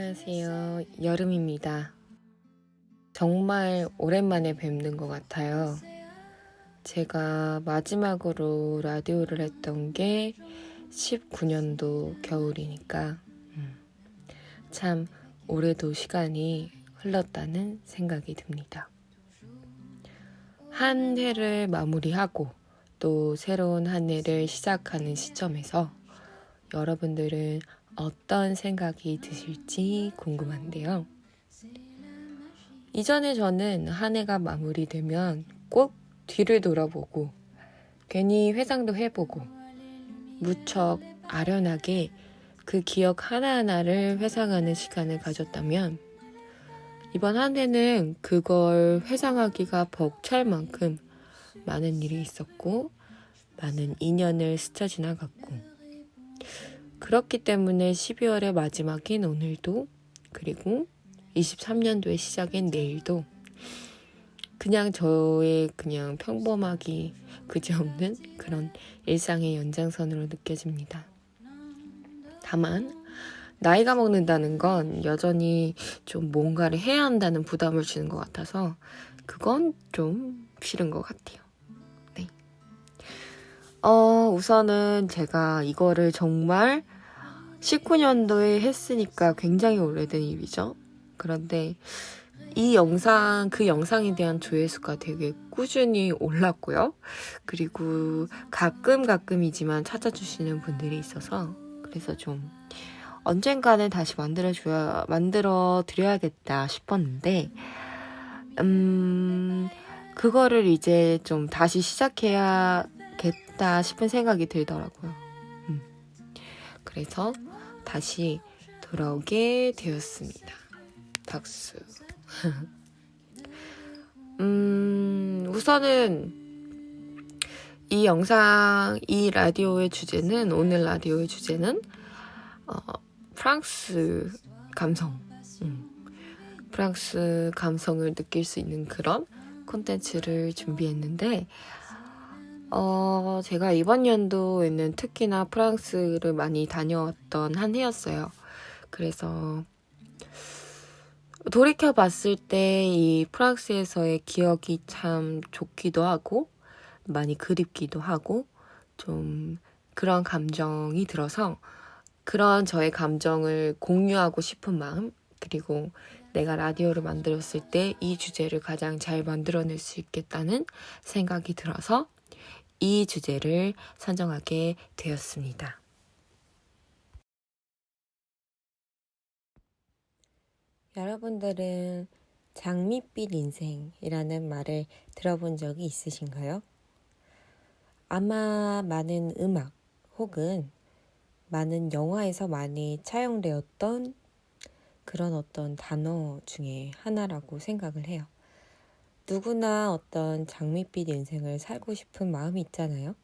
안녕하세요. 여름입니다. 정말 오랜만에 뵙는 것 같아요. 제가 마지막으로 라디오를 했던 게 19년도 겨울이니까 참 올해도 시간이 흘렀다는 생각이 듭니다. 한 해를 마무리하고 또 새로운 한 해를 시작하는 시점에서 여러분들은 어떤 생각이 드실지 궁금한데요. 이전에 저는 한 해가 마무리되면 꼭 뒤를 돌아보고 괜히 회상도 해보고 무척 아련하게 그 기억 하나하나를 회상하는 시간을 가졌다면 이번 한 해는 그걸 회상하기가 벅찰 만큼 많은 일이 있었고 많은 인연을 스쳐 지나갔고 그렇기 때문에 12월의 마지막인 오늘도 그리고 23년도의 시작인 내일도 그냥 저의 그냥 평범하기 그지없는 그런 일상의 연장선으로 느껴집니다. 다만 나이가 먹는다는 건 여전히 좀 뭔가를 해야 한다는 부담을 주는 것 같아서 그건 좀 싫은 것 같아요. 네. 우선은 제가 이거를 정말 19년도에 했으니까 굉장히 오래된 일이죠. 그런데 그 영상에 대한 조회수가 되게 꾸준히 올랐고요. 그리고 가끔이지만 찾아주시는 분들이 있어서 그래서 좀 언젠가는 다시 만들어 드려야겠다 싶었는데, 그거를 이제 좀 다시 시작해야겠다 싶은 생각이 들더라고요. 그래서 다시 돌아오게 되었습니다. 박수. 우선은 이 라디오의 주제는, 오늘 라디오의 주제는, 프랑스 감성. 프랑스 감성을 느낄 수 있는 그런 콘텐츠를 준비했는데, 제가 이번 연도에는 특히나 프랑스를 많이 다녀왔던 한 해였어요. 그래서 돌이켜봤을 때 이 프랑스에서의 기억이 참 좋기도 하고 많이 그립기도 하고 좀 그런 감정이 들어서 그런 저의 감정을 공유하고 싶은 마음 그리고 내가 라디오를 만들었을 때 이 주제를 가장 잘 만들어낼 수 있겠다는 생각이 들어서 이 주제를 선정하게 되었습니다. 여러분들은 장밋빛 인생이라는 말을 들어본 적이 있으신가요? 아마 많은 음악 혹은 많은 영화에서 많이 차용되었던 그런 어떤 단어 중에 하나라고 생각을 해요. 누구나 어떤 장밋빛 인생을 살고 싶은 마음이 있잖아요.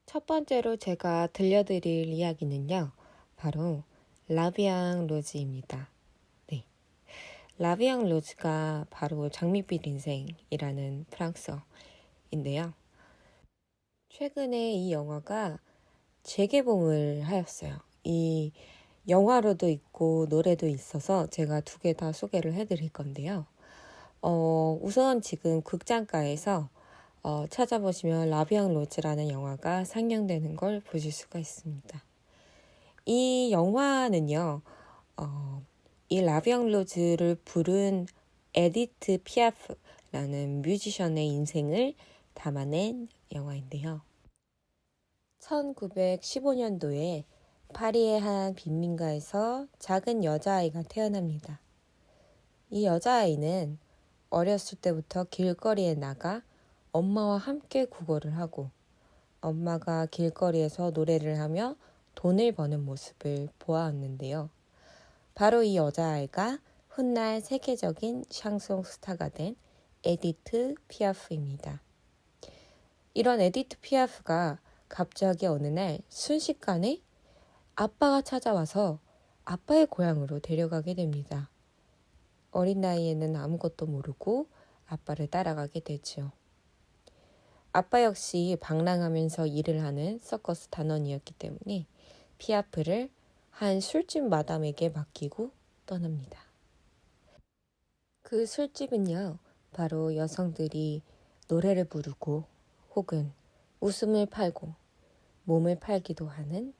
첫 번째로 제가 들려드릴 이야기는요. 바로 라비앙 로즈입니다. 네. 라비앙 로즈가 바로 장밋빛 인생이라는 프랑스어인데요. 최근에 이 영화가 재개봉을 하였어요. 이 영화로도 있고 노래도 있어서 제가 두 개 다 소개를 해드릴 건데요. 우선 지금 극장가에서 찾아보시면 라비앙 로즈라는 영화가 상영되는 걸 보실 수가 있습니다. 이 영화는요. 이 라비앙 로즈를 부른 에디트 피아프라는 뮤지션의 인생을 담아낸 영화인데요. 1915년도에 파리의 한 빈민가에서 작은 여자아이가 태어납니다. 이 여자아이는 어렸을 때부터 길거리에 나가 엄마와 함께 구걸을 하고 엄마가 길거리에서 노래를 하며 돈을 버는 모습을 보아왔는데요. 바로 이 여자아이가 훗날 세계적인 샹송 스타가 된 에디트 피아프입니다. 이런 에디트 피아프가 갑자기 어느 날 순식간에 아빠가 찾아와서 아빠의 고향으로 데려가게 됩니다. 어린 나이에는 아무것도 모르고 아빠를 따라가게 되죠. 아빠 역시 방랑하면서 일을 하는 서커스 단원이었기 때문에 피아프를 한 술집 마담에게 맡기고 떠납니다. 그 술집은요, 바로 여성들이 노래를 부르고 혹은 웃음을 팔고 몸을 팔기도 하는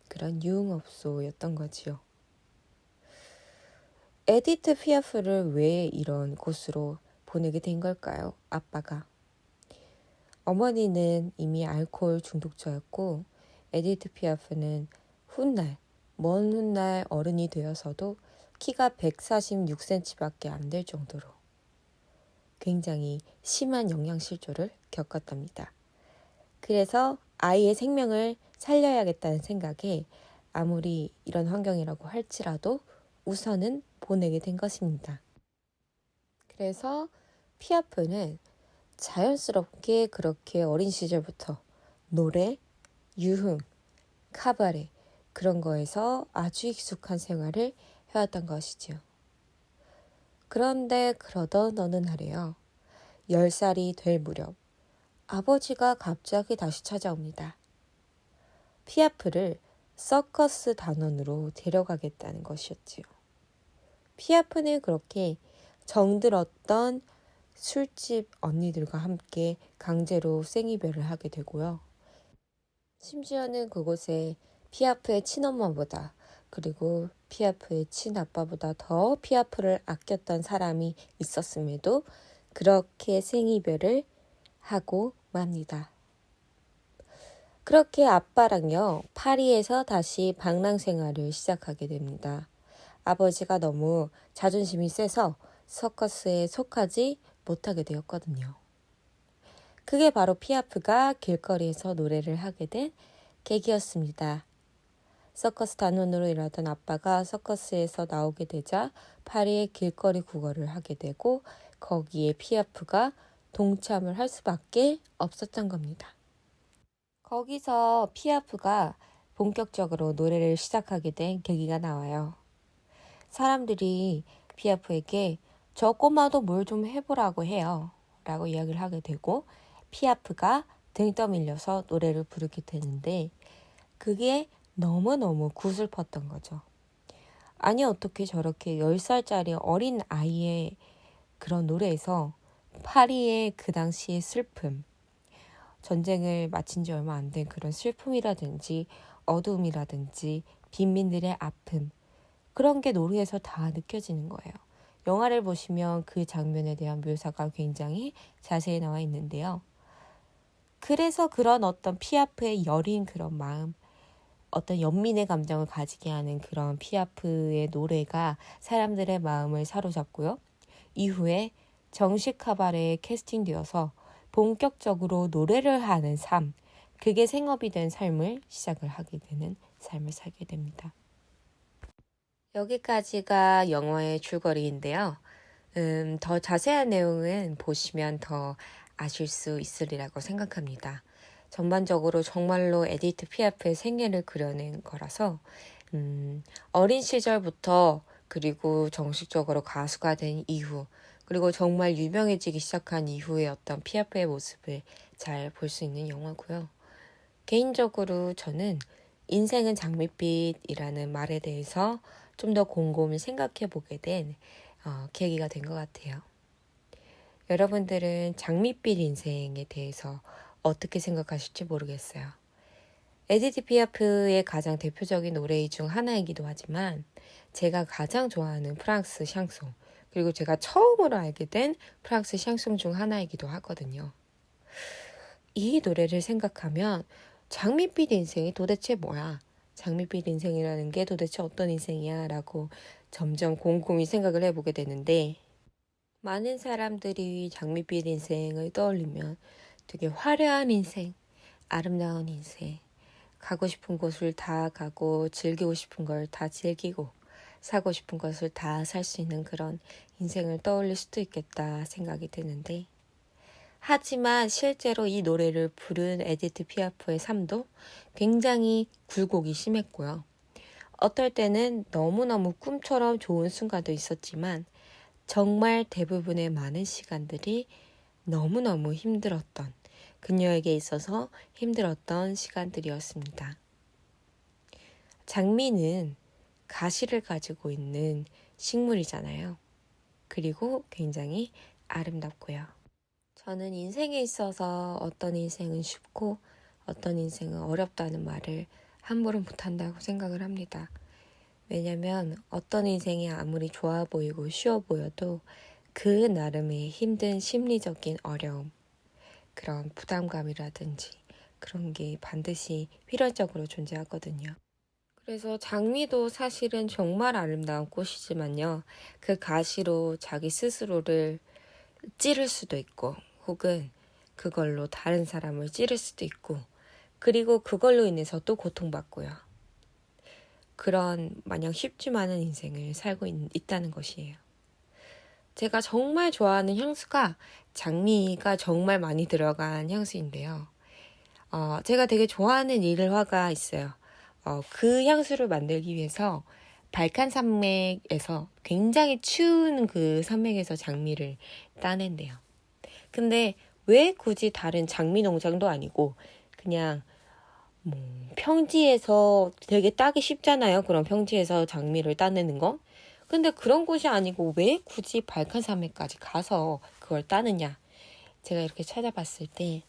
그런 유흥업소였던 거지요. 에디트 피아프를 왜 이런 곳으로 보내게 된 걸까요? 아빠가. 어머니는 이미 알코올 중독자였고 에디트 피아프는 먼 훗날 어른이 되어서도 키가 146cm밖에 안 될 정도로 굉장히 심한 영양실조를 겪었답니다. 그래서 아이의 생명을 살려야겠다는 생각에 아무리 이런 환경이라고 할지라도 우선은 보내게 된 것입니다. 그래서 피아프는 자연스럽게 그렇게 어린 시절부터 노래, 유흥, 카바레 그런 거에서 아주 익숙한 생활을 해왔던 것이지요. 그런데 그러던 어느 날에요. 10살이 될 무렵 아버지가 갑자기 다시 찾아옵니다. 피아프를 서커스 단원으로 데려가겠다는 것이었지요. 피아프는 그렇게 정들었던 술집 언니들과 함께 강제로 생이별을 하게 되고요. 심지어는 그곳에 피아프의 친엄마보다 그리고 피아프의 친아빠보다 더 피아프를 아꼈던 사람이 있었음에도 그렇게 생이별을 하고 맙니다. 그렇게 아빠랑요, 파리에서 다시 방랑 생활을 시작하게 됩니다. 아버지가 너무 자존심이 세서 서커스에 속하지 못하게 되었거든요. 그게 바로 피아프가 길거리에서 노래를 하게 된 계기였습니다. 서커스 단원으로 일하던 아빠가 서커스에서 나오게 되자 파리의 길거리 국어를 하게 되고 거기에 피아프가 동참을 할 수밖에 없었던 겁니다. 거기서 피아프가 본격적으로 노래를 시작하게 된 계기가 나와요. 사람들이 피아프에게 저 꼬마도 뭘 좀 해보라고 해요. 라고 이야기를 하게 되고 피아프가 등 떠밀려서 노래를 부르게 되는데 그게 너무너무 구슬펐던 거죠. 아니 어떻게 저렇게 10살짜리 어린 아이의 그런 노래에서 파리의 그 당시의 슬픔, 전쟁을 마친 지 얼마 안 된 그런 슬픔이라든지 어두움이라든지 빈민들의 아픔 그런 게 노래에서 다 느껴지는 거예요. 영화를 보시면 그 장면에 대한 묘사가 굉장히 자세히 나와 있는데요. 그래서 그런 어떤 피아프의 여린 그런 마음, 어떤 연민의 감정을 가지게 하는 그런 피아프의 노래가 사람들의 마음을 사로잡고요. 이후에 정식 카바레에 캐스팅되어서 본격적으로 노래를 하는 삶, 그게 생업이 된 삶을 시작을 하게 되는 삶을 살게 됩니다. 여기까지가 영화의 줄거리인데요. 더 자세한 내용은 보시면 더 아실 수 있으리라고 생각합니다. 전반적으로 정말로 에디트 피아프의 생애를 그려낸 거라서 어린 시절부터 그리고 정식적으로 가수가 된 이후 그리고 정말 유명해지기 시작한 이후의 어떤 피아프의 모습을 잘 볼 수 있는 영화고요. 개인적으로 저는 인생은 장밋빛이라는 말에 대해서 좀 더 곰곰이 생각해 보게 된 계기가 된 것 같아요. 여러분들은 장밋빛 인생에 대해서 어떻게 생각하실지 모르겠어요. 에디트 피아프의 가장 대표적인 노래 중 하나이기도 하지만 제가 가장 좋아하는 프랑스 샹송 그리고 제가 처음으로 알게 된 프랑스 샹송 중 하나이기도 하거든요. 이 노래를 생각하면 장밋빛 인생이 도대체 뭐야? 장밋빛 인생이라는 게 도대체 어떤 인생이야? 라고 점점 곰곰이 생각을 해보게 되는데 많은 사람들이 장밋빛 인생을 떠올리면 되게 화려한 인생, 아름다운 인생, 가고 싶은 곳을 다 가고 즐기고 싶은 걸 다 즐기고 사고 싶은 것을 다 살 수 있는 그런 인생을 떠올릴 수도 있겠다 생각이 드는데 하지만 실제로 이 노래를 부른 에디트 피아프의 삶도 굉장히 굴곡이 심했고요. 어떨 때는 너무너무 꿈처럼 좋은 순간도 있었지만 정말 대부분의 많은 시간들이 너무너무 힘들었던 그녀에게 있어서 힘들었던 시간들이었습니다. 장미는 가시를 가지고 있는 식물이잖아요. 그리고 굉장히 아름답고요. 저는 인생에 있어서 어떤 인생은 쉽고 어떤 인생은 어렵다는 말을 함부로 못한다고 생각을 합니다. 왜냐면 어떤 인생이 아무리 좋아 보이고 쉬워 보여도 그 나름의 힘든 심리적인 어려움, 그런 부담감이라든지 그런 게 반드시 필연적으로 존재하거든요. 그래서 장미도 사실은 정말 아름다운 꽃이지만요. 그 가시로 자기 스스로를 찌를 수도 있고 혹은 그걸로 다른 사람을 찌를 수도 있고 그리고 그걸로 인해서 또 고통받고요. 그런 마냥 쉽지만은 인생을 살고 있다는 것이에요. 제가 정말 좋아하는 향수가 장미가 정말 많이 들어간 향수인데요. 제가 되게 좋아하는 일화가 있어요. 그 향수를 만들기 위해서 발칸 산맥에서 굉장히 추운 그 산맥에서 장미를 따낸대요. 근데 왜 굳이 다른 장미 농장도 아니고 그냥 평지에서 되게 따기 쉽잖아요. 그런 평지에서 장미를 따내는 거. 근데 그런 곳이 아니고 왜 굳이 발칸 산맥까지 가서 그걸 따느냐. 제가 이렇게 찾아봤을 때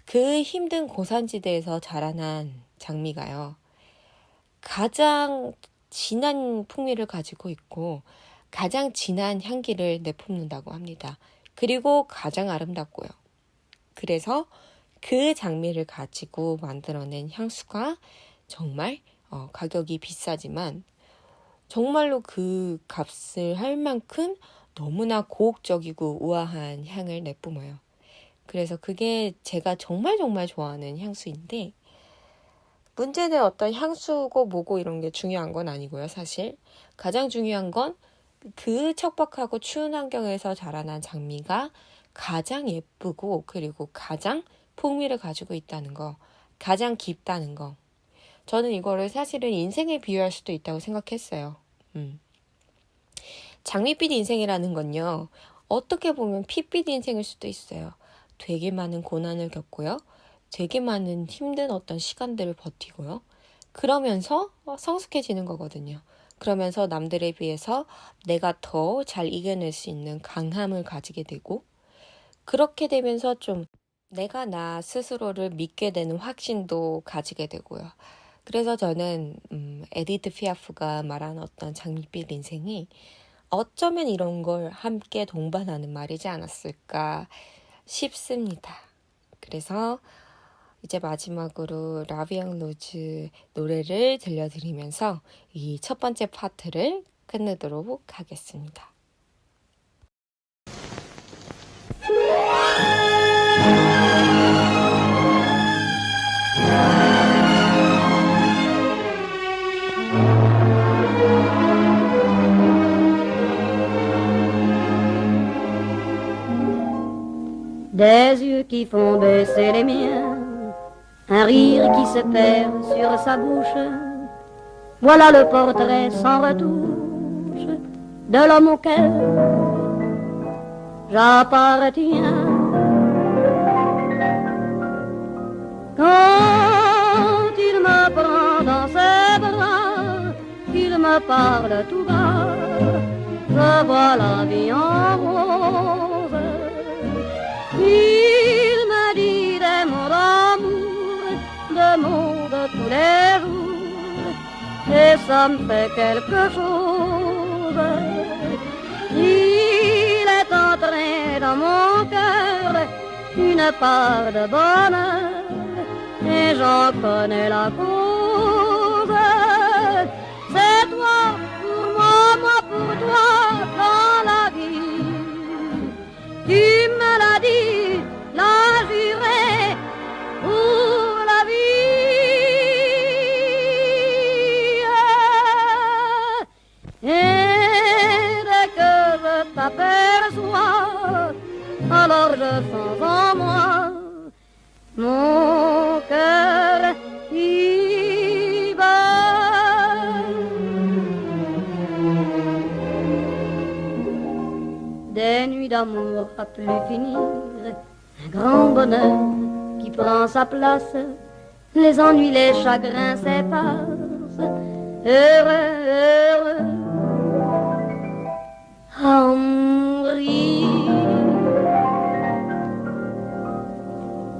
그 힘든 고산지대에서 자라난 장미가요. 가장 진한 풍미를 가지고 있고 가장 진한 향기를 내뿜는다고 합니다. 그리고 가장 아름답고요. 그래서 그 장미를 가지고 만들어낸 향수가 정말 가격이 비싸지만 정말로 그 값을 할 만큼 너무나 고혹적이고 우아한 향을 내뿜어요. 그래서 그게 제가 정말 좋아하는 향수인데 문제는 어떤 향수고 뭐고 이런 게 중요한 건 아니고요. 사실 가장 중요한 건 그 척박하고 추운 환경에서 자라난 장미가 가장 예쁘고 그리고 가장 풍미를 가지고 있다는 거, 가장 깊다는 거. 저는 이거를 사실은 인생에 비유할 수도 있다고 생각했어요. 장밋빛 인생이라는 건요. 어떻게 보면 핏빛 인생일 수도 있어요. 되게 많은 고난을 겪고요. 되게 많은 힘든 어떤 시간들을 버티고요. 그러면서 성숙해지는 거거든요. 그러면서 남들에 비해서 내가 더 잘 이겨낼 수 있는 강함을 가지게 되고 그렇게 되면서 좀 내가 나 스스로를 믿게 되는 확신도 가지게 되고요. 그래서 저는 에디트 피아프가 말한 어떤 장밋빛 인생이 어쩌면 이런 걸 함께 동반하는 말이지 않았을까 싶습니다. 그래서 이제 마지막으로 라비앙 로즈 노래를 들려드리면서 이 첫 번째 파트를 끝내도록 하겠습니다. Des yeux qui font baisser les miens, un rire qui se perd sur sa bouche. Voilà le portrait sans retouche de l'homme auquel j'appartiens. Quand il me prend dans ses bras, qu'il me parle tout bas, je vois la vie en rose. Il me dit des mots d'amour, des mots de tous les jours, et ça me fait quelque chose. Il est entré dans mon cœur une part de bonheur, et j'en connais la cause. C'est toi pour moi, moi pour toi dans la vie. Tu me l'as dit, l'as juré pour la vie. Et dès que je t'aperçois, alors je sens en moi mon cœur qui bat. Des nuits d'amour à plus finir, un grand bonheur qui prend sa place, les ennuis, les chagrins s'effacent, heureux, heureux. Henri,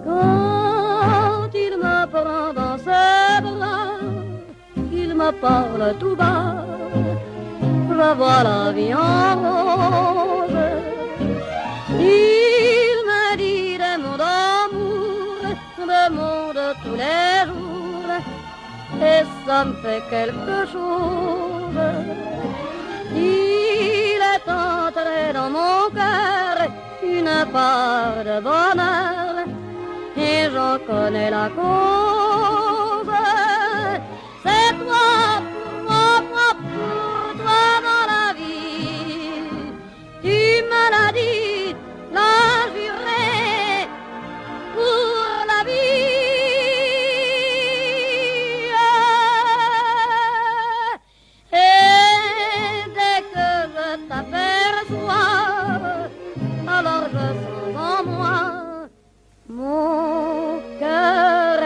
quand il me prend dans ses bras, qu'il me parle tout bas, je vois la vie en rose. Il me dit des mots d'amour, des mots de tous les jours, et ça me fait quelque chose. Il est entré dans mon cœur une part de bonheur, et j'en connais la cause. C'est toi pour moi pour toi dans la vie. Tu me l'as dit, l'as juré pour la vie. Et dès que je t'aperçois, alors je sens en moi mon cœur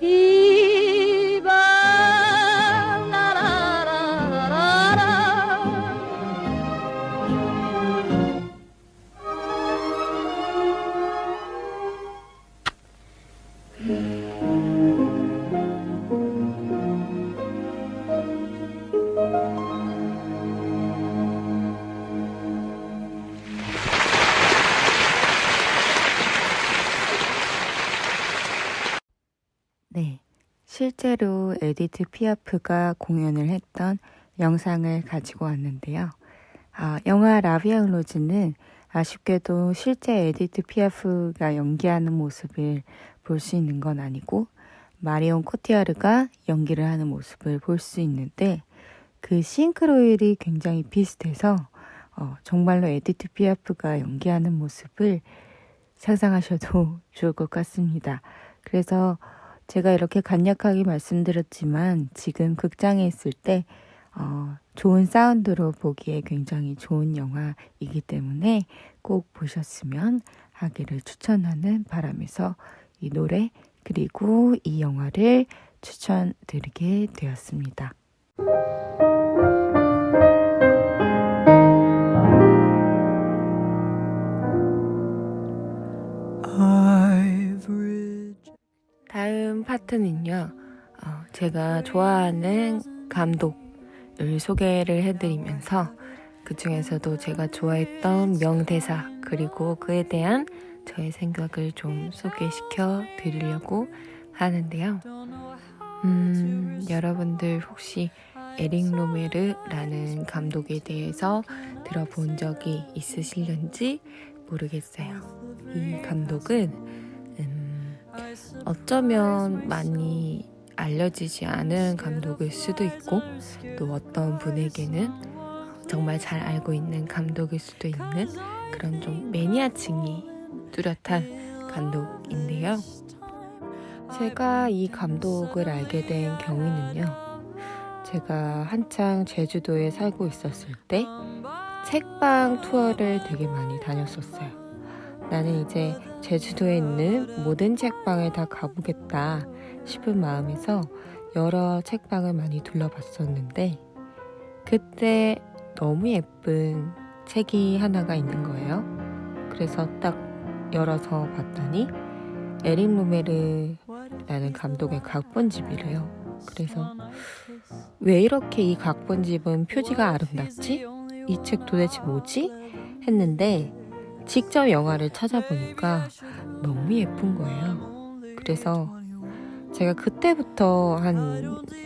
qui bat. La, la, la, la, la. 네, 실제로 에디트 피아프가 공연을 했던 영상을 가지고 왔는데요. 영화 라비앙 로즈는 아쉽게도 실제 에디트 피아프가 연기하는 모습을 볼 수 있는 건 아니고 마리온 코티아르가 연기를 하는 모습을 볼 수 있는데 그 싱크로율이 굉장히 비슷해서 정말로 에디트 피아프가 연기하는 모습을 상상하셔도 좋을 것 같습니다. 그래서 제가 이렇게 간략하게 말씀드렸지만 지금 극장에 있을 때 좋은 사운드로 보기에 굉장히 좋은 영화이기 때문에 꼭 보셨으면 하기를 추천하는 바람에서 이 노래 그리고 이 영화를 추천드리게 되었습니다. 다음 파트는요, 제가 좋아하는 감독을 소개를 해드리면서 그 중에서도 제가 좋아했던 명대사 그리고 그에 대한 저의 생각을 좀 소개시켜 드리려고 하는데요. 여러분들 혹시 에릭 로메르라는 감독에 대해서 들어본 적이 있으실런지 모르겠어요. 이 감독은 어쩌면 많이 알려지지 않은 감독일 수도 있고 또 어떤 분에게는 정말 잘 알고 있는 감독일 수도 있는 그런 좀 매니아층이 뚜렷한 감독인데요. 제가 이 감독을 알게 된 경위는요. 제가 한창 제주도에 살고 있었을 때 책방 투어를 되게 많이 다녔었어요. 나는 이제 제주도에 있는 모든 책방을 다 가보겠다 싶은 마음에서 여러 책방을 많이 둘러봤었는데 그때 너무 예쁜 책이 하나가 있는 거예요. 그래서 딱 열어서 봤더니 에릭 로메르라는 감독의 각본집이래요. 그래서 왜 이렇게 이 각본집은 표지가 아름답지? 이 책 도대체 뭐지? 했는데 직접 영화를 찾아보니까 너무 예쁜 거예요. 그래서 제가 그때부터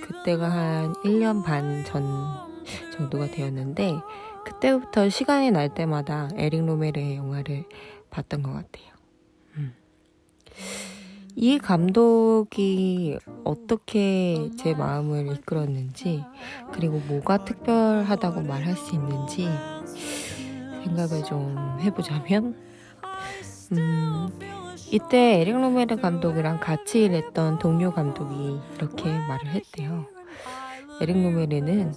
그때가 한 1년 반 전 정도가 되었는데 그때부터 시간이 날 때마다 에릭 로메르의 영화를 봤던 것 같아요. 이 감독이 어떻게 제 마음을 이끌었는지 그리고 뭐가 특별하다고 말할 수 있는지 생각을 좀 해보자면 이때 에릭 로메르 감독이랑 같이 일했던 동료 감독이 이렇게 말을 했대요. 에릭 로메르는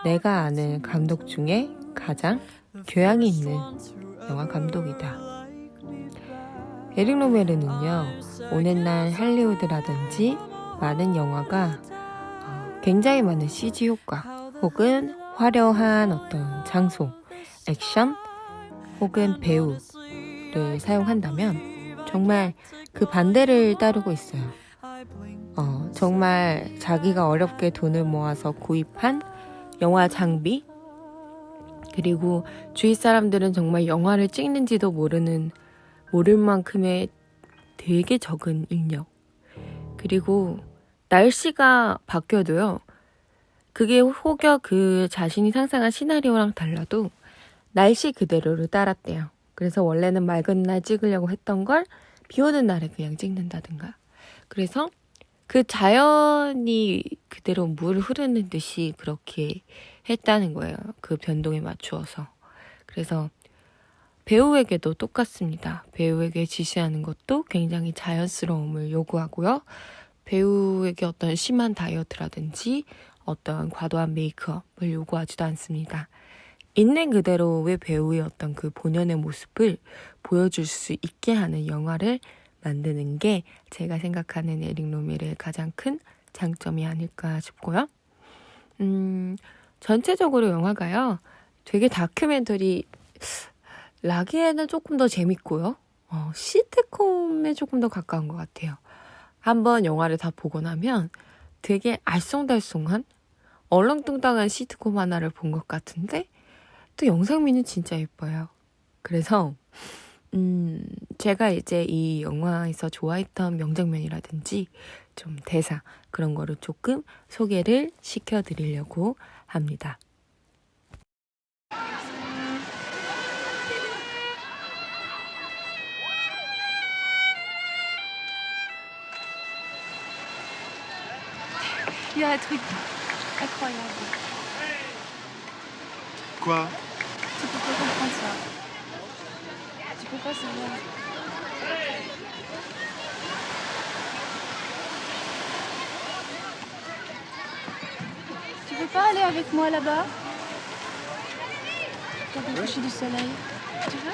내가 아는 감독 중에 가장 교양이 있는 영화 감독이다. 에릭 로메르는요, 오늘날 할리우드라든지 많은 영화가 굉장히 많은 CG 효과 혹은 화려한 어떤 장소, 액션 혹은 배우를 사용한다면 정말 그 반대를 따르고 있어요. 정말 자기가 어렵게 돈을 모아서 구입한 영화 장비, 그리고 주위 사람들은 정말 영화를 찍는지도 모를 만큼의 되게 적은 인력, 그리고 날씨가 바뀌어도요, 그게 혹여 그 자신이 상상한 시나리오랑 달라도 날씨 그대로를 따랐대요. 그래서 원래는 맑은 날 찍으려고 했던 걸 비 오는 날에 그냥 찍는다든가. 그래서 그 자연이 그대로 물 흐르는 듯이 그렇게 했다는 거예요. 그 변동에 맞추어서. 그래서 배우에게도 똑같습니다. 배우에게 지시하는 것도 굉장히 자연스러움을 요구하고요. 배우에게 어떤 심한 다이어트라든지 어떤 과도한 메이크업을 요구하지도 않습니다. 있는 그대로의 배우의 어떤 그 본연의 모습을 보여줄 수 있게 하는 영화를 만드는 게 제가 생각하는 에릭 로멜의 가장 큰 장점이 아닐까 싶고요. 전체적으로 영화가요, 되게 다큐멘터리 라기에는 조금 더 재밌고요. 시트콤에 조금 더 가까운 것 같아요. 한번 영화를 다 보고 나면 되게 알쏭달쏭한 얼렁뚱땅한 시트콤 하나를 본 것 같은데 또 영상미는 진짜 예뻐요. 그래서 제가 이제 이 영화에서 좋아했던 명장면이라든지 좀 대사 그런 거를 조금 소개를 시켜드리려고 합니다. Il y a un truc incroyable. Quoi? Tu peux pas comprendre ça. Tu peux pas savoir. Tu veux pas aller avec moi là-bas? Regarder le coucher du soleil. Tu veux?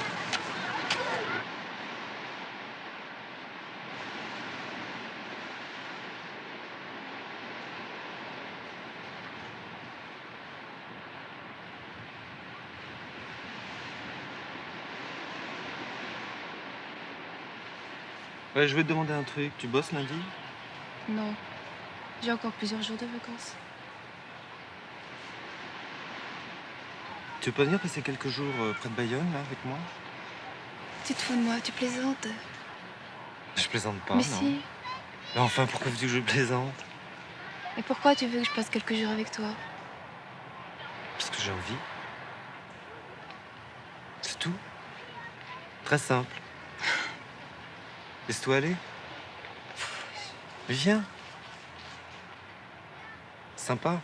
Ouais, je vais te demander un truc. Tu bosses lundi? Non. J'ai encore plusieurs jours de vacances. Tu veux pas venir passer quelques jours près de Bayonne, là, avec moi? Tu te fous de moi, tu plaisantes. Je plaisante pas, Mais non. si. Mais enfin, pourquoi veux-tu que je plaisante? Et pourquoi tu veux que je passe quelques jours avec toi? Parce que j'ai envie. C'est tout. Très simple. Laisse-toi aller. Mais viens. Sympa.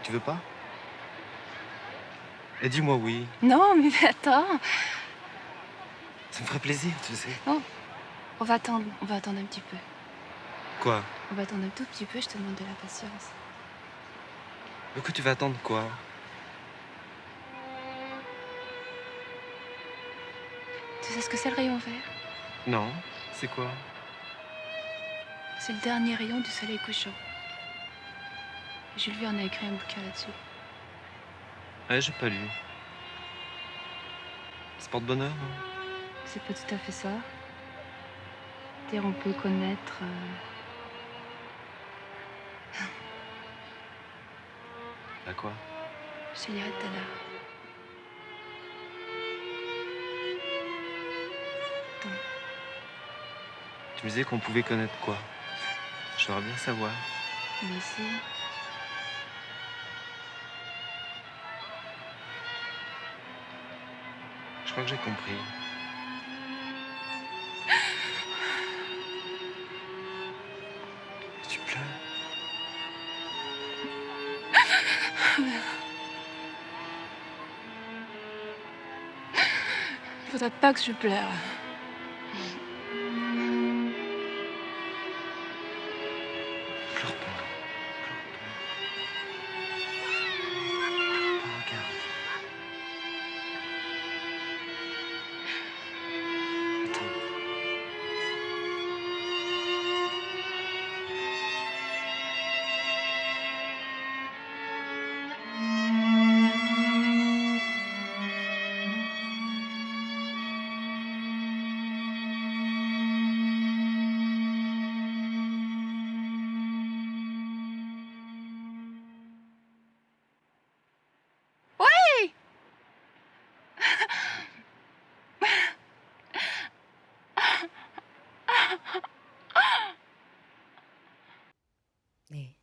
Tu veux pas? Et dis-moi oui. Non, mais attends. Ça me ferait plaisir, tu sais. On va attendre un petit peu. Quoi? On va attendre un tout petit peu, je te demande de la patience. De quoi tu vas attendre quoi? Tu sais ce que c'est le rayon vert? Non. C'est quoi? C'est le dernier rayon du soleil couchant. Jules Verne a écrit un bouquin là-dessus. Ouais, j'ai pas lu. C'est porte-bonheur, non? C'est pas tout à fait ça. Dire on peut connaître... Bah quoi? Je te dirai tout à l'heure. Attends. Tu me disais qu'on pouvait connaître quoi? J'aimerais bien savoir. Mais ici... Je crois que j'ai compris. Tu pleures? Faudrait pas que je pleure. Pleure pas. Pleure pas. Regarde. Attends. 네,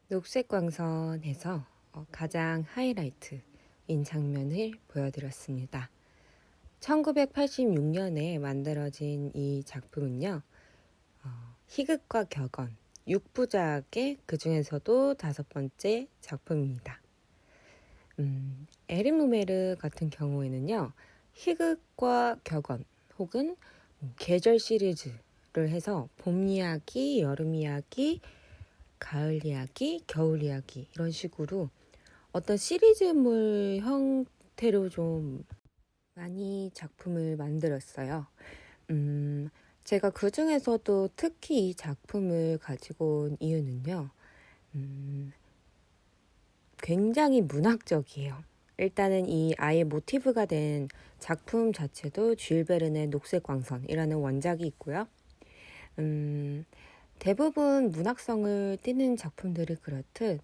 녹색광선에서 가장 하이라이트인 장면을 보여드렸습니다. 1986년에 만들어진 이 작품은요, 희극과 격언, 6부작의 그 중에서도 5번째 작품입니다. 에릭 루메르 같은 경우에는요, 희극과 격언 혹은 계절 시리즈를 해서 봄 이야기, 여름 이야기, 가을 이야기, 겨울 이야기 이런 식으로 어떤 시리즈물 형태로 좀 많이 작품을 만들었어요. 제가 그 중에서도 특히 이 작품을 가지고 온 이유는요, 굉장히 문학적이에요. 일단은 이 아예 모티브가 된 작품 자체도 쥘 베른의 녹색광선이라는 원작이 있고요. 대부분 문학성을 띠는 같은 그렇듯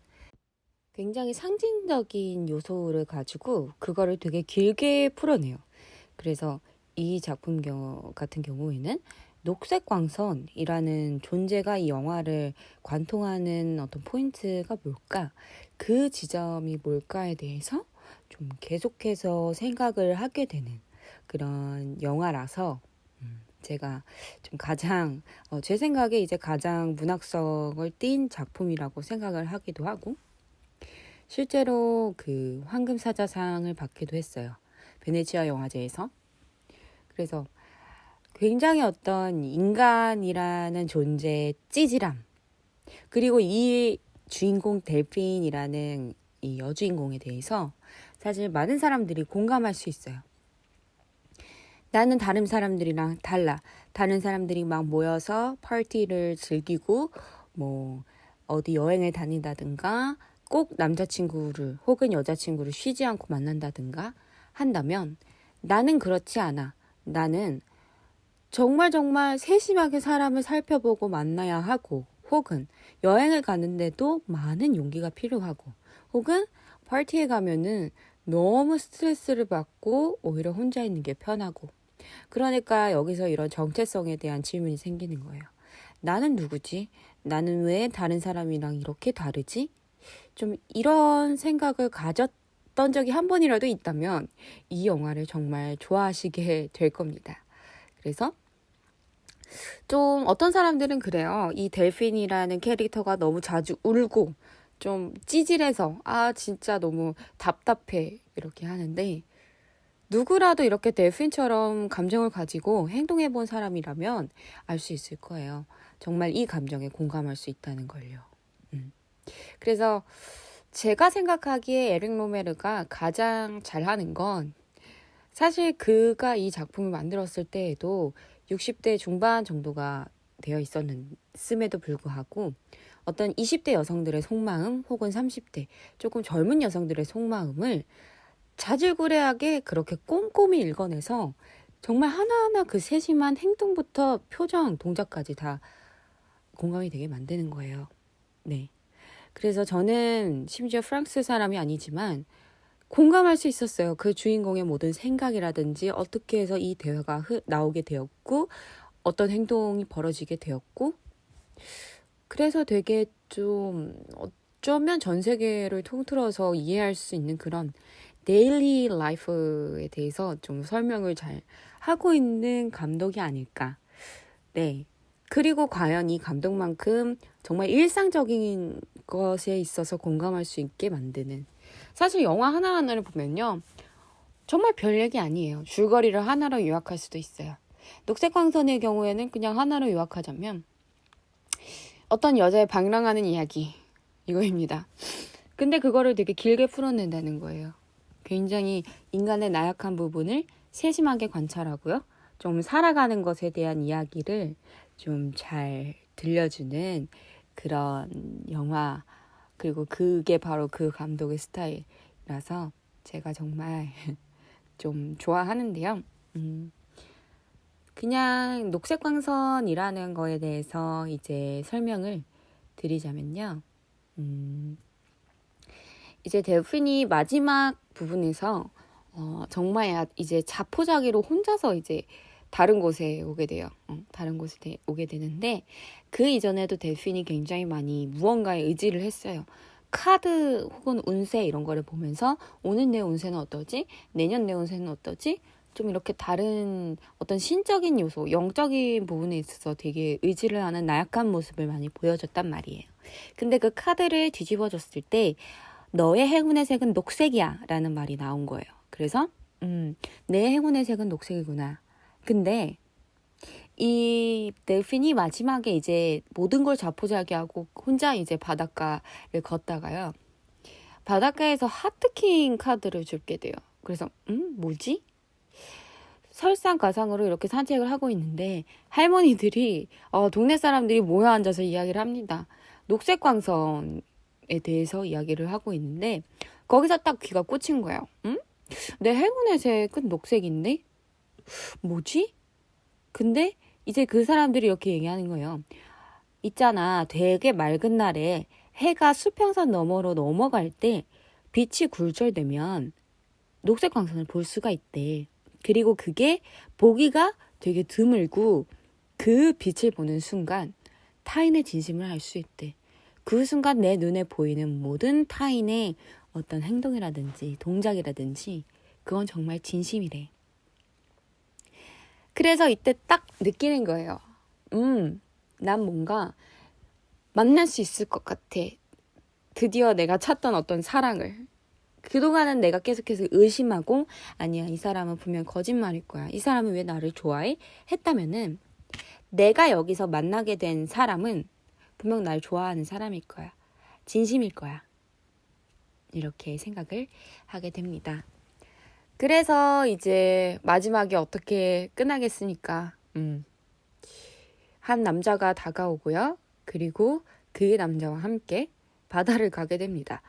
굉장히 상징적인 요소를 가지고 그거를 되게 길게 풀어내요. 그래서 이 작품 같은 경우에는 녹색광선이라는 존재가 이 영화를 관통하는 어떤 포인트가 뭘까? 그 지점이 뭘까에 대해서 좀 계속해서 생각을 하게 되는 그런 영화라서 제가 좀 가장 제 생각에 이제 가장 문학성을 띈 작품이라고 생각을 하기도 하고 실제로 그 황금사자상을 받기도 했어요. 베네치아 영화제에서. 그래서 굉장히 어떤 인간이라는 존재의 찌질함 그리고 이 주인공 델핀이라는 이 여주인공에 대해서 사실 많은 사람들이 공감할 수 있어요. 나는 다른 사람들이랑 달라. 다른 사람들이 막 모여서 파티를 즐기고 뭐 어디 여행을 다닌다든가 꼭 남자친구를 혹은 여자친구를 쉬지 않고 만난다든가 한다면 나는 그렇지 않아. 나는 정말 세심하게 사람을 살펴보고 만나야 하고 혹은 여행을 가는데도 많은 용기가 필요하고 혹은 파티에 가면은 너무 스트레스를 받고 오히려 혼자 있는 게 편하고 그러니까 여기서 이런 정체성에 대한 질문이 생기는 거예요. 나는 누구지? 나는 왜 다른 사람이랑 이렇게 다르지? 좀 이런 생각을 가졌던 적이 한 번이라도 있다면 이 영화를 정말 좋아하시게 될 겁니다. 그래서 좀 어떤 사람들은 그래요. 이 델핀이라는 캐릭터가 너무 자주 울고 좀 찌질해서 진짜 너무 답답해 이렇게 하는데 누구라도 이렇게 델핀처럼 감정을 가지고 행동해 본 사람이라면 알 수 있을 거예요. 정말 이 감정에 공감할 수 있다는 걸요. 그래서 제가 생각하기에 에릭 로메르가 가장 잘하는 건 사실 그가 이 작품을 만들었을 때에도 60대 중반 정도가 되어 있었음에도 불구하고 어떤 20대 여성들의 속마음 혹은 30대 조금 젊은 여성들의 속마음을 자질구레하게 그렇게 꼼꼼히 읽어내서 정말 하나하나 그 세심한 행동부터 표정, 동작까지 다 공감이 되게 만드는 거예요. 네. 그래서 저는 심지어 프랑스 사람이 아니지만 공감할 수 있었어요. 그 주인공의 모든 생각이라든지 어떻게 해서 이 대화가 나오게 되었고 어떤 행동이 벌어지게 되었고 그래서 되게 좀 어쩌면 전 세계를 통틀어서 이해할 수 있는 그런 데일리 라이프에 대해서 좀 설명을 잘 하고 있는 감독이 아닐까. 네. 그리고 과연 이 감독만큼 정말 일상적인 것에 있어서 공감할 수 있게 만드는 사실 영화 하나하나를 보면요. 정말 별 얘기 아니에요. 줄거리를 하나로 요약할 수도 있어요. 녹색광선의 경우에는 그냥 하나로 요약하자면 어떤 여자의 방랑하는 이야기 이거입니다. 근데 그거를 되게 길게 풀어낸다는 거예요. 굉장히 인간의 나약한 부분을 세심하게 관찰하고요. 좀 살아가는 것에 대한 이야기를 좀 잘 들려주는 그런 영화 그리고 그게 바로 그 감독의 스타일이라서 제가 정말 좀 좋아하는데요. 그냥 녹색광선이라는 거에 대해서 이제 설명을 드리자면요. 이제 델핀이 마지막 부분에서 정말 이제 자포자기로 혼자서 이제 다른 곳에 오게 돼요. 다른 곳에 오게 되는데 그 이전에도 델핀이 굉장히 많이 무언가에 의지를 했어요. 카드 혹은 운세 이런 거를 보면서 오늘 내 운세는 어떠지? 내년 내 운세는 어떠지? 좀 이렇게 다른 어떤 신적인 요소, 영적인 부분에 있어서 되게 의지를 하는 나약한 모습을 많이 보여줬단 말이에요. 근데 그 카드를 뒤집어줬을 때 너의 행운의 색은 녹색이야 라는 말이 나온 거예요. 그래서 내 행운의 색은 녹색이구나. 근데 이 델핀이 마지막에 이제 모든 걸 자포자기하고 혼자 이제 바닷가를 걷다가요. 바닷가에서 하트킹 카드를 줍게 돼요. 그래서 뭐지? 설상가상으로 이렇게 산책을 하고 있는데 할머니들이 동네 사람들이 모여 앉아서 이야기를 합니다. 녹색 광선에 대해서 이야기를 하고 있는데 거기서 딱 귀가 꽂힌 거예요. 내 행운의 색은 녹색인데 뭐지? 근데 이제 그 사람들이 이렇게 얘기하는 거예요. 있잖아, 되게 맑은 날에 해가 수평선 너머로 넘어갈 때 빛이 굴절되면 녹색 광선을 볼 수가 있대. 그리고 그게 보기가 되게 드물고 그 빛을 보는 순간 타인의 진심을 알 수 있대. 그 순간 내 눈에 보이는 모든 타인의 어떤 행동이라든지 동작이라든지 그건 정말 진심이래. 그래서 이때 딱 느끼는 거예요. 난 뭔가 만날 수 있을 것 같아. 드디어 내가 찾던 어떤 사랑을. 그동안은 내가 계속해서 의심하고 아니야, 이 사람은 분명 거짓말일 거야. 이 사람은 왜 나를 좋아해? 했다면은 내가 여기서 만나게 된 사람은 분명 날 좋아하는 사람일 거야. 진심일 거야. 이렇게 생각을 하게 됩니다. 그래서 이제 마지막에 어떻게 끝나겠습니까? 한 남자가 다가오고요. 그리고 그 남자와 함께 바다를 가게 됩니다.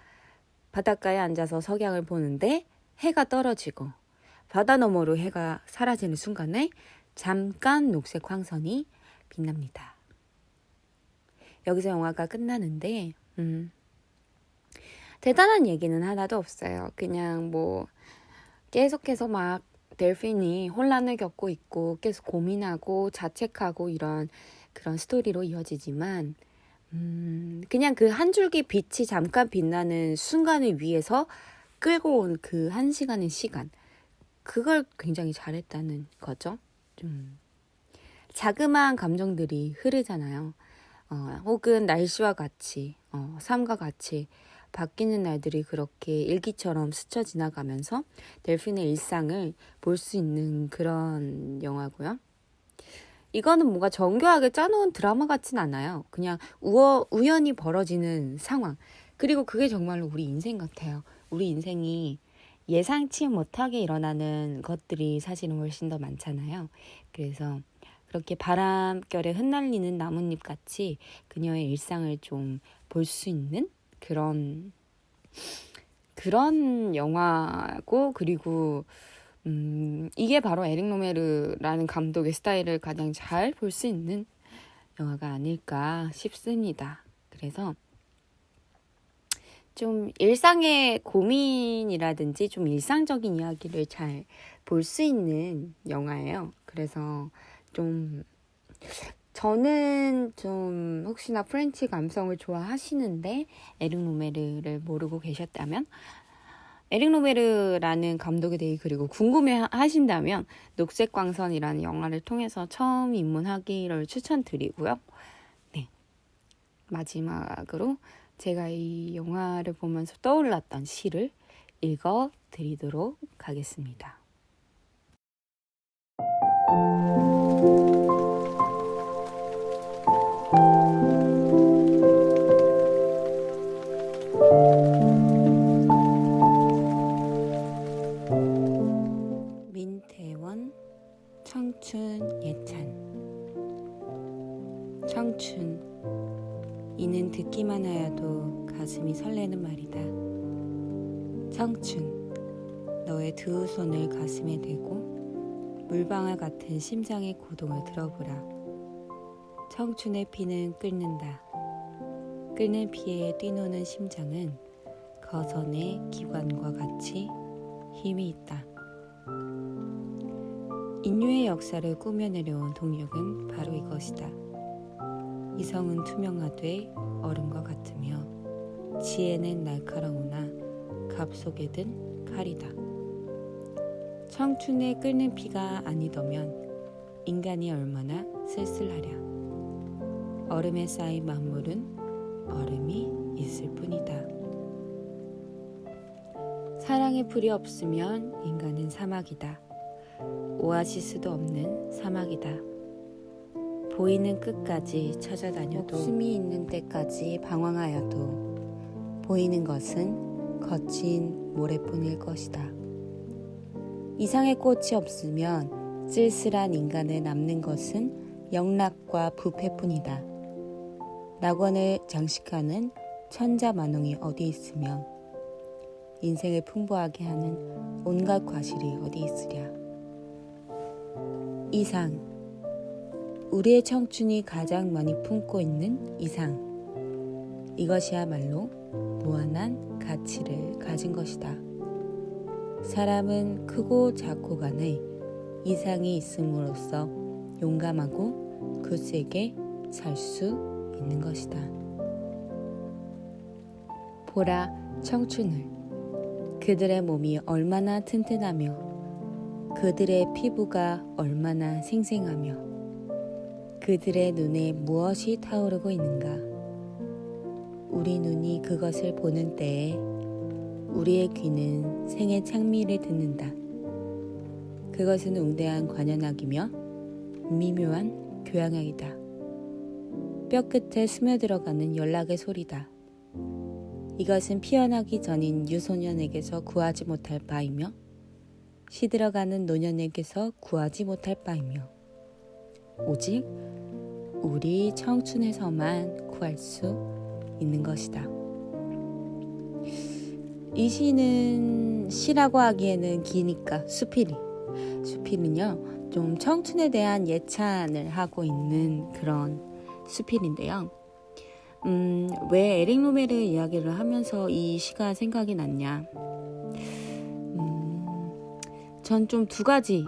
바닷가에 앉아서 석양을 보는데 해가 떨어지고 바다 너머로 해가 사라지는 순간에 잠깐 녹색 황선이 빛납니다. 여기서 영화가 끝나는데 대단한 얘기는 하나도 없어요. 그냥 뭐 계속해서 막 델핀이 혼란을 겪고 있고 계속 고민하고 자책하고 이런 그런 스토리로 이어지지만 그냥 그 한 줄기 빛이 잠깐 빛나는 순간을 위해서 끌고 온 그 한 시간의 시간, 그걸 굉장히 잘했다는 거죠. 좀 자그마한 감정들이 흐르잖아요. 혹은 날씨와 같이 삶과 같이 바뀌는 날들이 그렇게 일기처럼 스쳐 지나가면서 델핀의 일상을 볼 수 있는 그런 영화고요. 이거는 뭔가 정교하게 짜놓은 드라마 같진 않아요. 그냥 우연히 벌어지는 상황. 그리고 그게 정말로 우리 인생 같아요. 우리 인생이 예상치 못하게 일어나는 것들이 사실은 훨씬 더 많잖아요. 그래서 그렇게 바람결에 흩날리는 나뭇잎 같이 그녀의 일상을 좀 볼 수 있는 그런 영화고, 그리고 이게 바로 에릭 로메르라는 감독의 스타일을 가장 잘 볼 수 있는 영화가 아닐까 싶습니다. 그래서 좀 일상의 고민이라든지 좀 일상적인 이야기를 잘 볼 수 있는 영화예요. 그래서 좀 저는 좀 혹시나 프렌치 감성을 좋아하시는데 에릭 로메르를 모르고 계셨다면, 에릭 로메르라는 감독에 대해 그리고 궁금해 하신다면 녹색광선이라는 영화를 통해서 처음 입문하기를 추천드리고요. 네, 마지막으로 제가 이 영화를 보면서 떠올랐던 시를 읽어드리도록 하겠습니다. 민태원 청춘 예찬. 청춘, 이는 듣기만 하여도 가슴이 설레는 말이다. 청춘, 너의 두 손을 가슴에 대고 물방울 같은 심장의 고동을 들어보라. 청춘의 피는 끓는다. 끓는 피에 뛰노는 심장은 거선의 기관과 같이 힘이 있다. 인류의 역사를 꾸며내려온 동력은 바로 이것이다. 이성은 투명하되 얼음과 같으며 지혜는 날카로우나 갑 속에 든 칼이다. 청춘에 끓는 피가 아니더면 인간이 얼마나 쓸쓸하랴. 얼음에 쌓인 만물은 얼음이 있을 뿐이다. 사랑의 불이 없으면 인간은 사막이다. 오아시스도 없는 사막이다. 보이는 끝까지 찾아다녀도 목숨이 있는 때까지 방황하여도 보이는 것은 거친 모래뿐일 것이다. 이상의 꽃이 없으면 쓸쓸한 인간에 남는 것은 영락과 부패뿐이다. 낙원을 장식하는 천자만홍이 어디 있으며 인생을 풍부하게 하는 온갖 과실이 어디 있으랴. 이상, 우리의 청춘이 가장 많이 품고 있는 이상. 이것이야말로 무한한 가치를 가진 것이다. 사람은 크고 작고 간에 이상이 있음으로써 용감하고 굳세게 살 수 있는 것이다. 보라 청춘을. 그들의 몸이 얼마나 튼튼하며 그들의 피부가 얼마나 생생하며 그들의 눈에 무엇이 타오르고 있는가. 우리 눈이 그것을 보는 때에 우리의 귀는 생의 창미를 듣는다. 그것은 웅대한 관현악이며 미묘한 교향악이다. 뼈끝에 스며들어가는 연락의 소리다. 이것은 피어나기 전인 유소년에게서 구하지 못할 바이며 시들어가는 노년에게서 구하지 못할 바이며 오직 우리 청춘에서만 구할 수 있는 것이다. 이 시는 시라고 하기에는 기니까 수필은요 좀 청춘에 대한 예찬을 하고 있는 그런 수필인데요. 왜 에릭 로메르 이야기를 하면서 이 시가 생각이 났냐. 전 좀 두 가지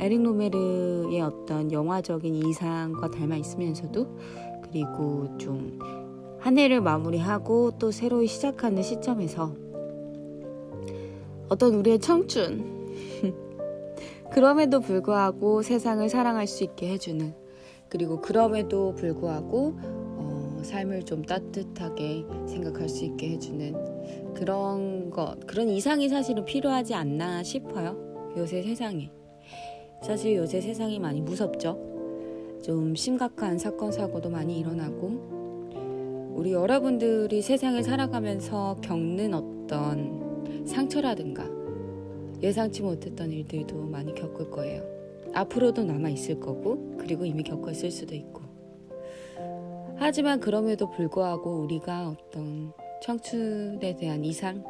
에릭 로메르의 어떤 영화적인 이상과 닮아 있으면서도 그리고 좀 한 해를 마무리하고 또 새로 시작하는 시점에서 어떤 우리의 청춘 그럼에도 불구하고 세상을 사랑할 수 있게 해주는 그리고 그럼에도 불구하고 삶을 좀 따뜻하게 생각할 수 있게 해주는 그런 이상이 사실은 필요하지 않나 싶어요. 요새 세상에. 사실 요새 세상이 많이 무섭죠. 좀 심각한 사건 사고도 많이 일어나고 우리 여러분들이 세상을 살아가면서 겪는 어떤 상처라든가 예상치 못했던 일들도 많이 겪을 거예요. 앞으로도 남아있을 거고 그리고 이미 겪었을 수도 있고 하지만 그럼에도 불구하고 우리가 어떤 청춘에 대한 이상,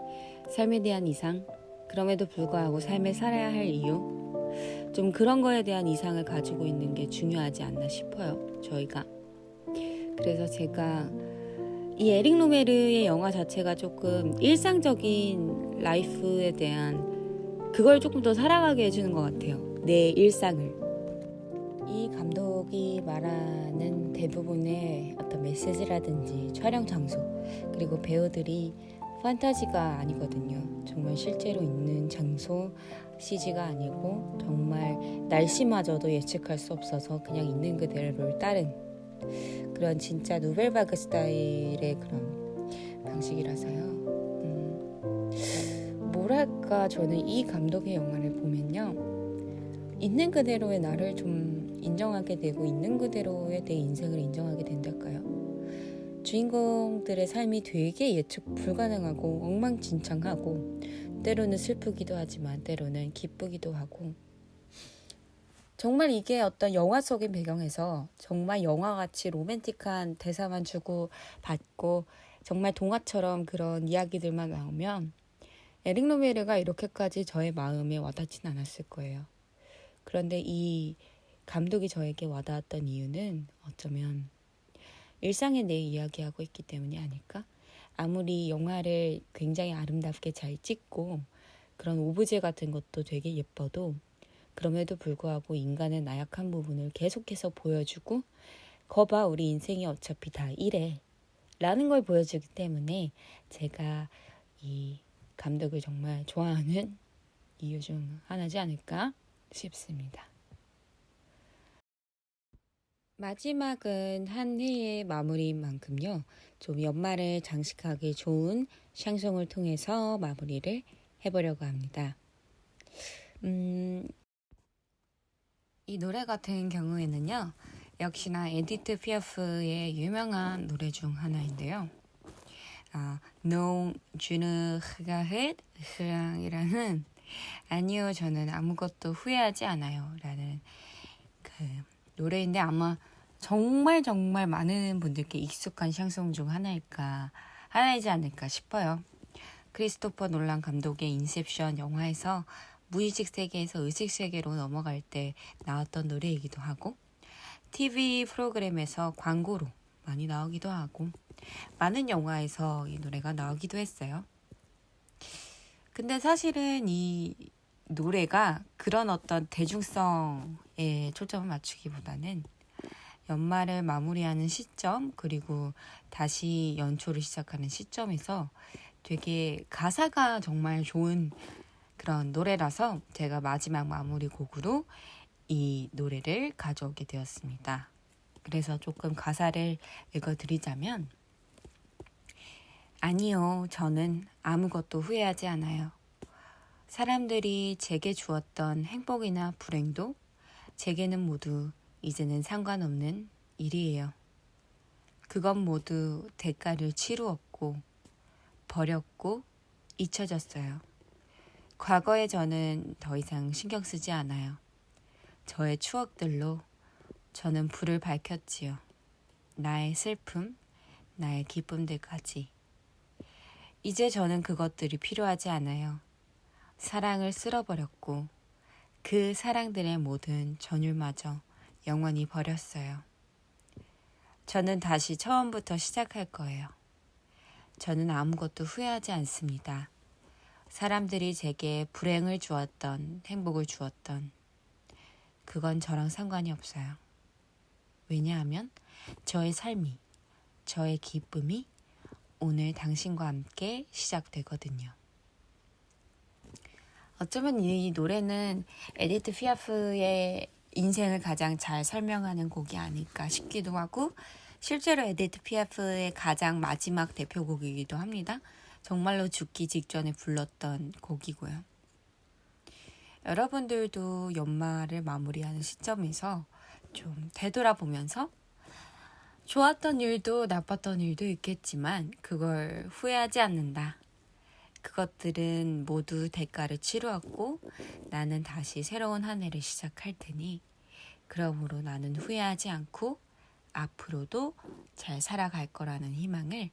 삶에 대한 이상, 그럼에도 불구하고 삶을 살아야 할 이유, 좀 그런 거에 대한 이상을 가지고 있는 게 중요하지 않나 싶어요, 저희가. 그래서 제가 이 에릭 로메르의 영화 자체가 조금 일상적인 라이프에 대한 그걸 조금 더 살아가게 해주는 것 같아요. 내 일상을. 이 감독이 말하는 대부분의 어떤 메시지라든지 촬영 장소 그리고 배우들이 판타지가 아니거든요. 정말 실제로 있는 장소, CG가 아니고 정말 날씨마저도 예측할 수 없어서 그냥 있는 그대로를 따른 그런 진짜 누벨바그 스타일의 그런 방식이라서요. 뭐랄까 저는 이 감독의 영화를 보면요. 있는 그대로의 나를 좀 인정하게 되고 있는 그대로의 내 인생을 인정하게 된달까요? 주인공들의 삶이 되게 예측 불가능하고 엉망진창하고 때로는 슬프기도 하지만 때로는 기쁘기도 하고 정말 이게 어떤 영화 속의 배경에서 정말 영화같이 로맨틱한 대사만 주고 받고 정말 동화처럼 그런 이야기들만 나오면 에릭 로메르가 이렇게까지 저의 마음에 와닿진 않았을 거예요. 그런데 이 감독이 저에게 와닿았던 이유는 어쩌면 일상에 내 이야기하고 있기 때문이 아닐까? 아무리 영화를 굉장히 아름답게 잘 찍고 그런 오브제 같은 것도 되게 예뻐도 그럼에도 불구하고 인간의 나약한 부분을 계속해서 보여주고 거봐 우리 인생이 어차피 다 이래 라는 걸 보여주기 때문에 제가 이 감독을 정말 좋아하는 이유 중 하나지 않을까 싶습니다. 마지막은 한 해의 마무리인 만큼요. 좀 연말을 장식하기 좋은 샹송을 통해서 마무리를 해보려고 합니다. 이 노래 같은 경우에는요. 역시나 에디트 피아프의 유명한 노래 중 하나인데요. Non, je ne regrette rien이라는 아니요, 저는 아무것도 후회하지 않아요 라는 그 노래인데 아마 정말 많은 분들께 익숙한 샹송 중 하나이지 않을까 싶어요. 크리스토퍼 놀란 감독의 인셉션 영화에서 무의식 세계에서 의식 세계로 넘어갈 때 나왔던 노래이기도 하고 TV 프로그램에서 광고로 많이 나오기도 하고 많은 영화에서 이 노래가 나오기도 했어요. 근데 사실은 이 노래가 그런 어떤 대중성에 초점을 맞추기보다는 연말을 마무리하는 시점 그리고 다시 연초를 시작하는 시점에서 되게 가사가 정말 좋은 그런 노래라서 제가 마지막 마무리 곡으로 이 노래를 가져오게 되었습니다. 그래서 조금 가사를 읽어드리자면 아니요, 저는 아무것도 후회하지 않아요. 사람들이 제게 주었던 행복이나 불행도 제게는 모두 이제는 상관없는 일이에요. 그건 모두 대가를 치루었고 버렸고 잊혀졌어요. 과거의 저는 더 이상 신경 쓰지 않아요. 저의 추억들로 저는 불을 밝혔지요. 나의 슬픔, 나의 기쁨들까지. 이제 저는 그것들이 필요하지 않아요. 사랑을 쓸어버렸고 그 사랑들의 모든 전율마저 영원히 버렸어요. 저는 다시 처음부터 시작할 거예요. 저는 아무것도 후회하지 않습니다. 사람들이 제게 불행을 주었던, 행복을 주었던 그건 저랑 상관이 없어요. 왜냐하면 저의 삶이, 저의 기쁨이 오늘 당신과 함께 시작되거든요. 어쩌면 이 노래는 에디트 피아프의 인생을 가장 잘 설명하는 곡이 아닐까 싶기도 하고 실제로 에디트 피아프의 가장 마지막 대표곡이기도 합니다. 정말로 죽기 직전에 불렀던 곡이고요. 여러분들도 연말을 마무리하는 시점에서 좀 되돌아보면서 좋았던 일도 나빴던 일도 있겠지만 그걸 후회하지 않는다. 그것들은 모두 대가를 치루었고 나는 다시 새로운 한 해를 시작할 테니 그러므로 나는 후회하지 않고 앞으로도 잘 살아갈 거라는 희망을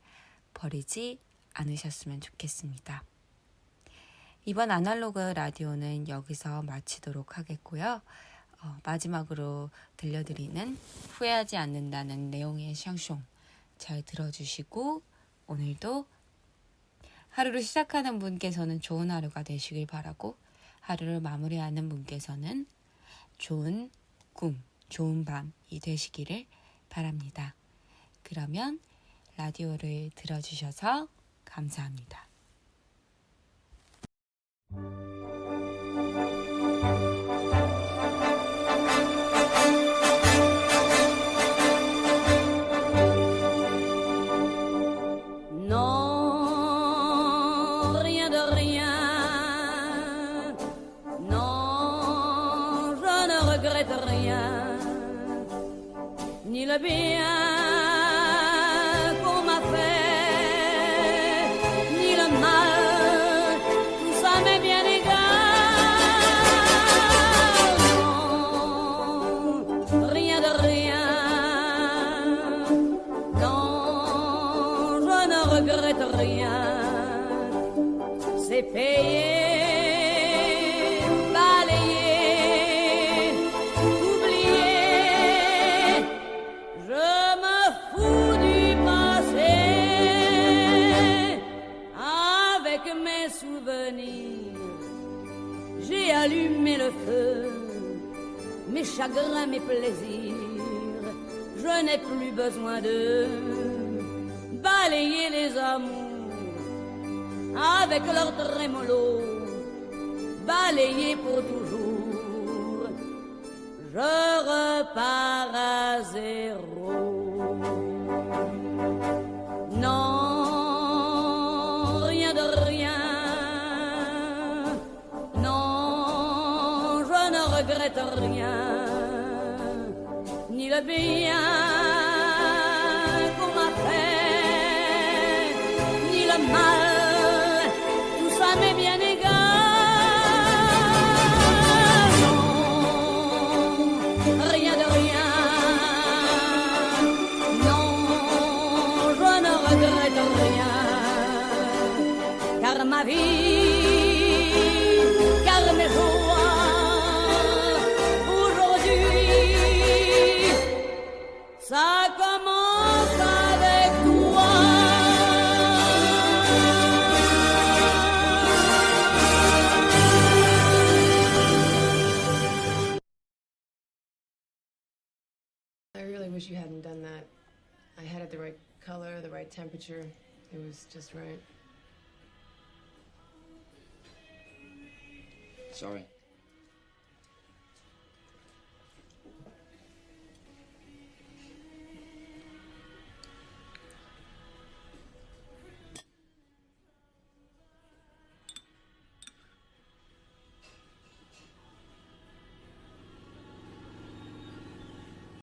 버리지 않으셨으면 좋겠습니다. 이번 아날로그 라디오는 여기서 마치도록 하겠고요. 마지막으로 들려드리는 후회하지 않는다는 내용의 샹송 잘 들어주시고 오늘도 하루를 시작하는 분께서는 좋은 하루가 되시길 바라고 하루를 마무리하는 분께서는 좋은 꿈, 좋은 밤이 되시기를 바랍니다. 그러면 라디오를 들어주셔서 감사합니다. Non, rien de rien. Non, je ne regrette rien. Ni le bien qu'on m'a fait, ni le mal, tout ça m'est bien égal. Non, rien de rien. Non, je ne regrette rien. C'est payé, balayé, oublié. Je me fous du passé. Avec mes souvenirs, j'ai allumé le feu. chagrins, mes plaisirs, je n'ai plus besoin de balayer les amours avec leur trémolo, balayer pour toujours. Je repars à zéro. Non, rien de rien. Non, je ne regrette rien. Ni le bien qu'on m'a fait, ni le mal, tout ça m'est bien égal. Car ma vie, car mes joies, aujourd'hui, ça commence avec toi. I really wish you hadn't done that. I had it the right color, the right temperature. It was just right. Sorry.